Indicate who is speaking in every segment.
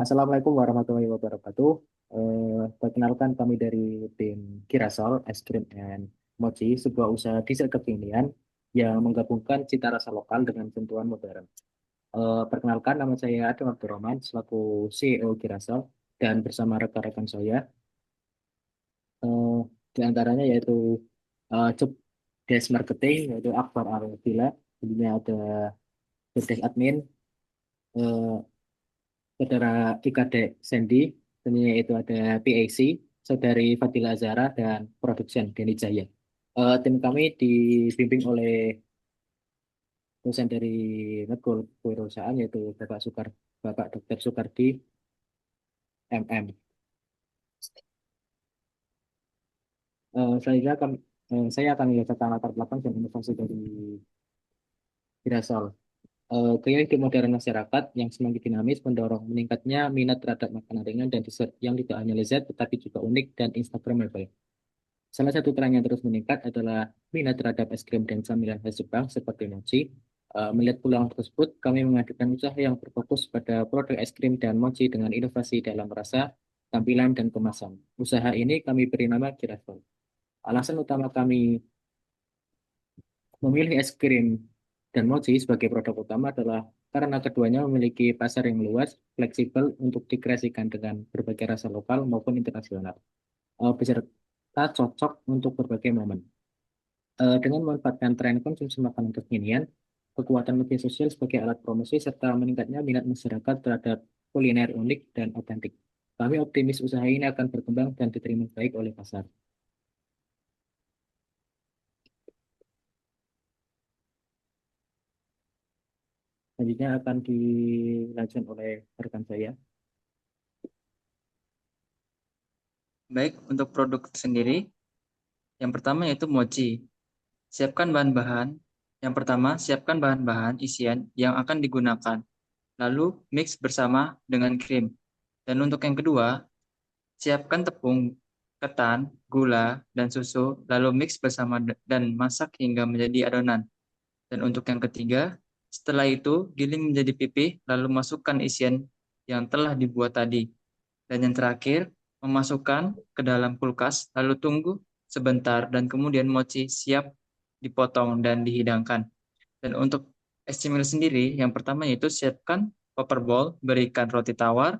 Speaker 1: Assalamualaikum warahmatullahi wabarakatuh. Perkenalkan kami dari tim Kirasol, Es Krim and Mochi, sebuah usaha dessert kekinian yang menggabungkan cita rasa lokal dengan sentuhan modern. Perkenalkan, nama saya Adam Abdurrahman, selaku CEO Kirasol, dan bersama rekan-rekan saya, eh, di antaranya yaitu Job Desk Marketing, yaitu Akbar Arifila, kemudian ada Job Desk Admin, eh, Saudara IKD Sandy, tentunya itu ada PAC, Saudari Fadila Azara, dan Production Denny Jaya. Tim kami dibimbing oleh dosen dari Medkul Kewirausahaan yaitu Bapak Dr. Soekardi MM. Selanjutnya saya akan menjelaskan latar belakang dan inovasi dari Girasol. Gaya hidup modern masyarakat yang semakin dinamis mendorong meningkatnya minat terhadap makanan ringan dan dessert yang tidak hanya lezat tetapi juga unik dan Instagramable. Salah satu tren yang terus meningkat adalah minat terhadap es krim dan camilan khas Jepang seperti mochi. Melihat peluang tersebut, kami mengadakan usaha yang berfokus pada produk es krim dan mochi dengan inovasi dalam rasa, tampilan, dan kemasan. Usaha ini kami beri nama Giraffe. Alasan utama kami memilih es krim dan mochi sebagai produk utama adalah karena keduanya memiliki pasar yang luas, fleksibel untuk dikreasikan dengan berbagai rasa lokal maupun internasional, beserta cocok untuk berbagai momen. Dengan memanfaatkan tren konsumsi makanan kekinian, kekuatan media sosial sebagai alat promosi, serta meningkatnya minat masyarakat terhadap kuliner unik dan otentik. Kami optimis usaha ini akan berkembang dan diterima baik oleh pasar. Selanjutnya akan dilanjutkan oleh rekan saya.
Speaker 2: Baik, untuk produk sendiri, yang pertama yaitu mochi. Siapkan bahan-bahan. Yang pertama, siapkan bahan-bahan isian yang akan digunakan. Lalu, mix bersama dengan krim. Dan untuk yang kedua, siapkan tepung, ketan, gula, dan susu, lalu mix bersama dan masak hingga menjadi adonan. Dan untuk yang ketiga, setelah itu giling menjadi pipih, lalu masukkan isian yang telah dibuat tadi. Dan yang terakhir, memasukkan ke dalam kulkas, lalu tunggu sebentar, dan kemudian mochi siap dipotong dan dihidangkan. Dan untuk es cimil sendiri, yang pertama yaitu siapkan popper bowl, berikan roti tawar.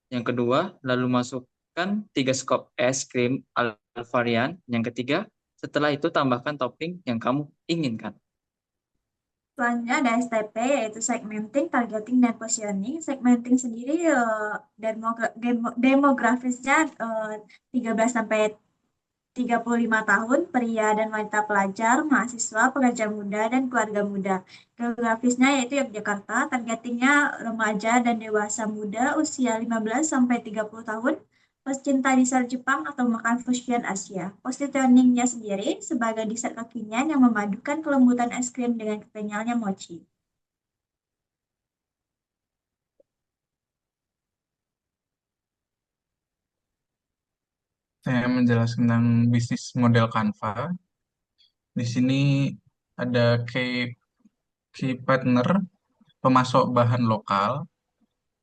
Speaker 2: Yang kedua, lalu masukkan 3 skop es krim al varian. Yang ketiga, setelah itu tambahkan topping yang kamu inginkan.
Speaker 3: Selanjutnya ada STP yaitu segmenting, targeting, dan positioning. Segmenting sendiri demografisnya 13 sampai 35 tahun, pria dan wanita pelajar, mahasiswa, pekerja muda, dan keluarga muda. Geografisnya yaitu Yogyakarta, targetingnya remaja dan dewasa muda usia 15 sampai 30 tahun, pecinta dessert Jepang atau makan fusion Asia. Positioningnya sendiri sebagai dessert kekinian yang memadukan kelembutan es krim dengan kenyalnya mochi.
Speaker 4: Saya menjelaskan tentang bisnis model Canva. Di sini ada key partner, pemasok bahan lokal,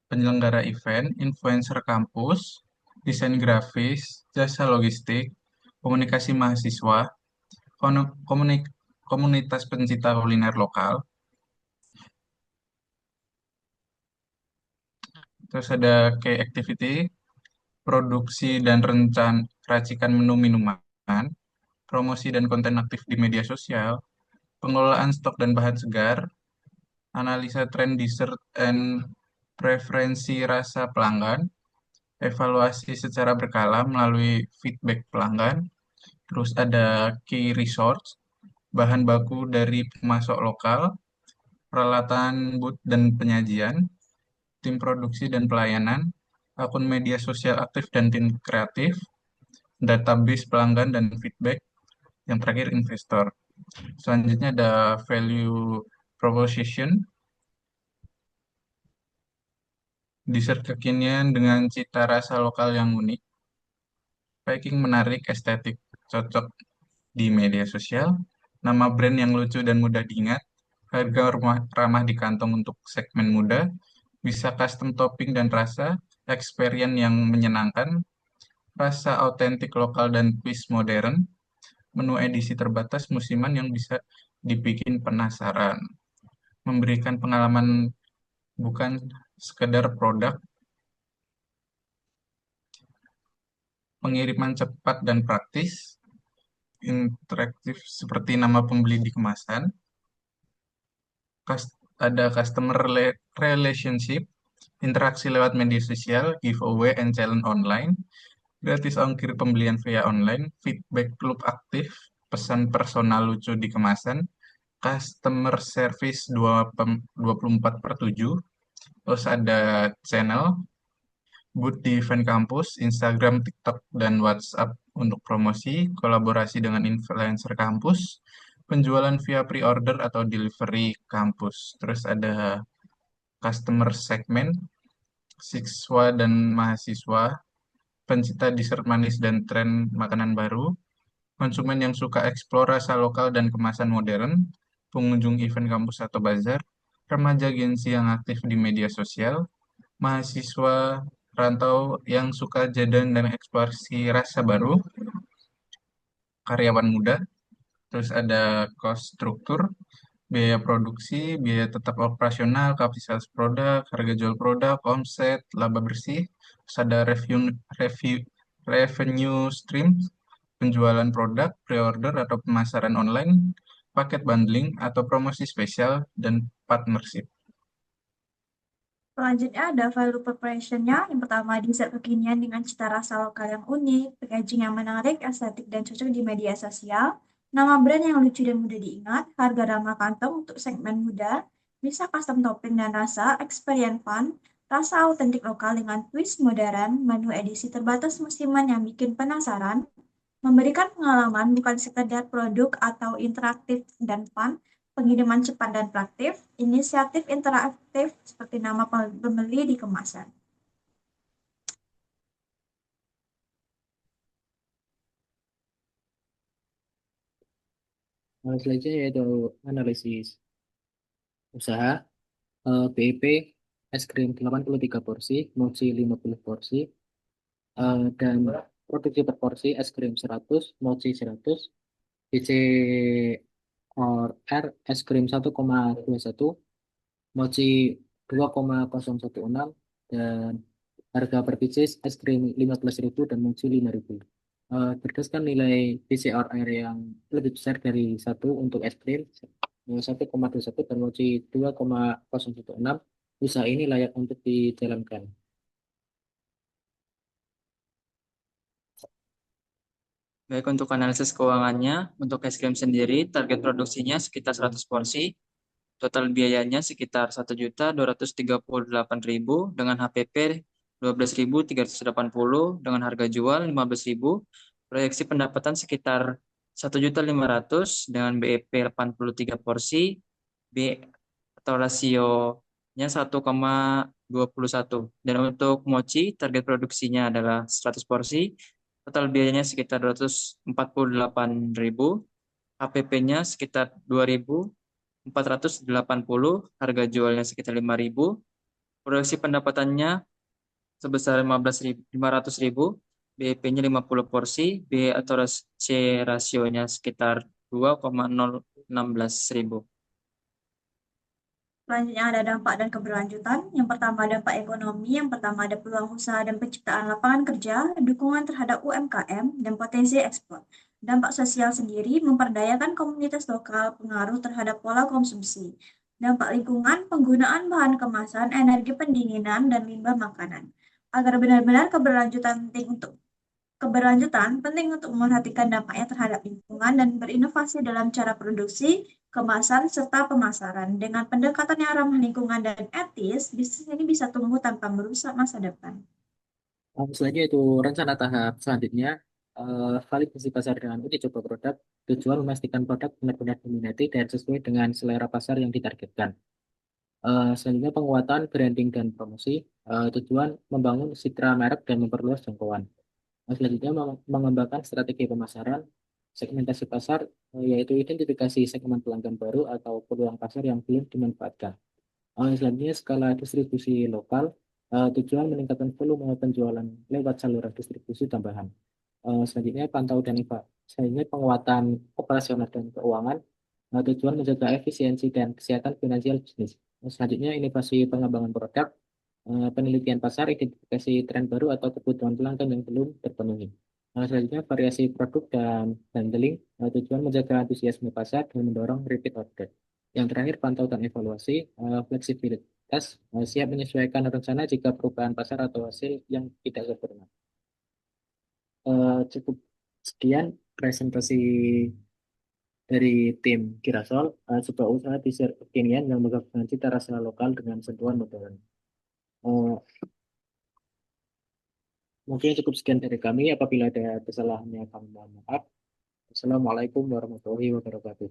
Speaker 4: penyelenggara event, influencer kampus, desain grafis, jasa logistik, komunikasi mahasiswa, kono- komunik- komunitas pencinta kuliner lokal. Terus ada key activity, produksi dan racikan menu minuman, promosi dan konten aktif di media sosial, pengelolaan stok dan bahan segar, analisa tren dessert and preferensi rasa pelanggan, evaluasi secara berkala melalui feedback pelanggan, terus ada key resource, bahan baku dari pemasok lokal, peralatan booth dan penyajian, tim produksi dan pelayanan, akun media sosial aktif dan tim kreatif, database pelanggan dan feedback, yang terakhir investor. Selanjutnya ada value proposition, dessert kekinian dengan cita rasa lokal yang unik, packing menarik, estetik cocok di media sosial, nama brand yang lucu dan mudah diingat, harga ramah di kantong untuk segmen muda, bisa custom topping dan rasa, experience yang menyenangkan, rasa autentik lokal dan twist modern, menu edisi terbatas musiman yang bisa dibikin penasaran, memberikan pengalaman bukan sekedar produk, pengiriman cepat dan praktis, interaktif seperti nama pembeli di kemasan, ada customer relationship, interaksi lewat media sosial, giveaway and challenge online, gratis ongkir pembelian via online, feedback loop aktif, pesan personal lucu di kemasan, customer service 24/7, terus ada channel, booth di event kampus, Instagram, TikTok, dan WhatsApp untuk promosi, kolaborasi dengan influencer kampus, penjualan via pre-order atau delivery kampus. Terus ada customer segment, siswa dan mahasiswa, pencinta dessert manis dan tren makanan baru, konsumen yang suka eksplor rasa lokal dan kemasan modern, pengunjung event kampus atau bazar, remaja Gen Z yang aktif di media sosial, mahasiswa rantau yang suka jajan dan eksplorasi rasa baru, karyawan muda, terus ada cost struktur, biaya produksi, biaya tetap operasional, kapasitas produk, harga jual produk, omset, laba bersih, terus ada revenue stream, penjualan produk, pre-order atau pemasaran online, paket bundling atau promosi spesial, dan partnership.
Speaker 3: Selanjutnya ada value proposition-nya. Yang pertama, dessert kekinian dengan cita rasa lokal yang unik, packaging yang menarik, estetik dan cocok di media sosial, nama brand yang lucu dan mudah diingat, harga ramah kantong untuk segmen muda, bisa custom topping dan rasa, experience fun, rasa autentik lokal dengan twist modern, menu edisi terbatas musiman yang bikin penasaran, memberikan pengalaman bukan sekedar produk atau interaktif dan fun, pengiriman cepat dan praktis, inisiatif interaktif seperti nama pembeli di kemasan.
Speaker 1: Selanjutnya yaitu analisis usaha. BIP es krim 83 porsi, mochi 50 porsi, dan produksi per porsi es krim 100, mochi 100, BC or R es krim 1,21, mochi 2,016, dan harga per pieces es krim 15.000 dan mochi 5.000. Berdasarkan nilai PCR yang lebih besar dari satu untuk es krim 1,21 dan mochi 2,016, usaha ini layak untuk dijalankan.
Speaker 2: Baik, untuk analisis keuangannya, untuk es krim sendiri, target produksinya sekitar 100 porsi, total biayanya sekitar 1.238.000 dengan HPP 12.380 dengan harga jual 15.000, proyeksi pendapatan sekitar 1.500.000 dengan BEP 83 porsi, B atau rasionya 1,21. Dan untuk mochi, target produksinya adalah 100 porsi, total biayanya sekitar 248.000, HPP-nya sekitar 2.480, harga jualnya sekitar 5.000, proyeksi pendapatannya sebesar 500.000, BEP-nya 50 porsi, B atau C rasionya sekitar 2,016.000.
Speaker 3: Selanjutnya ada dampak dan keberlanjutan. Yang pertama dampak ekonomi, yang pertama ada peluang usaha dan penciptaan lapangan kerja, dukungan terhadap UMKM, dan potensi ekspor. Dampak sosial sendiri memperdayakan komunitas lokal, pengaruh terhadap pola konsumsi. Dampak lingkungan, penggunaan bahan kemasan, energi pendinginan, dan limbah makanan. Agar benar-benar keberlanjutan penting untuk memperhatikan dampaknya terhadap lingkungan dan berinovasi dalam cara produksi, kemasan, serta pemasaran. Dengan pendekatan yang ramah lingkungan dan etis, bisnis ini bisa tumbuh tanpa merusak masa depan.
Speaker 1: Selanjutnya itu rencana tahap selanjutnya, validasi pasar dengan uji coba produk, tujuan memastikan produk benar-benar diminati dan sesuai dengan selera pasar yang ditargetkan. Selanjutnya penguatan branding dan promosi, tujuan membangun citra merek dan memperluas jangkauan. Selanjutnya mengembangkan strategi pemasaran, segmentasi pasar, yaitu identifikasi segmen pelanggan baru atau peluang pasar yang belum dimanfaatkan. Selanjutnya skala distribusi lokal, tujuan meningkatkan volume penjualan lewat saluran distribusi tambahan. Selanjutnya pantau dan selanjutnya penguatan operasional dan keuangan, tujuan menjaga efisiensi dan kesehatan finansial bisnis. Selanjutnya inovasi pengembangan produk, penelitian pasar, identifikasi tren baru atau kebutuhan pelanggan yang belum terpenuhi. Selanjutnya variasi produk dan handling, tujuan menjaga antusiasme pasar dan mendorong repeat order. Yang terakhir pantau dan evaluasi, fleksibilitas, siap menyesuaikan rencana jika perubahan pasar atau hasil yang tidak sempurna. Cukup sekian presentasi dari tim Kirasol, sebuah usaha dessert kekinian yang menggabungkan cita rasa lokal dengan sentuhan modern. Eh, Mungkin cukup sekian dari kami. Apabila ada kesalahannya, kami mohon maaf. Assalamualaikum warahmatullahi wabarakatuh.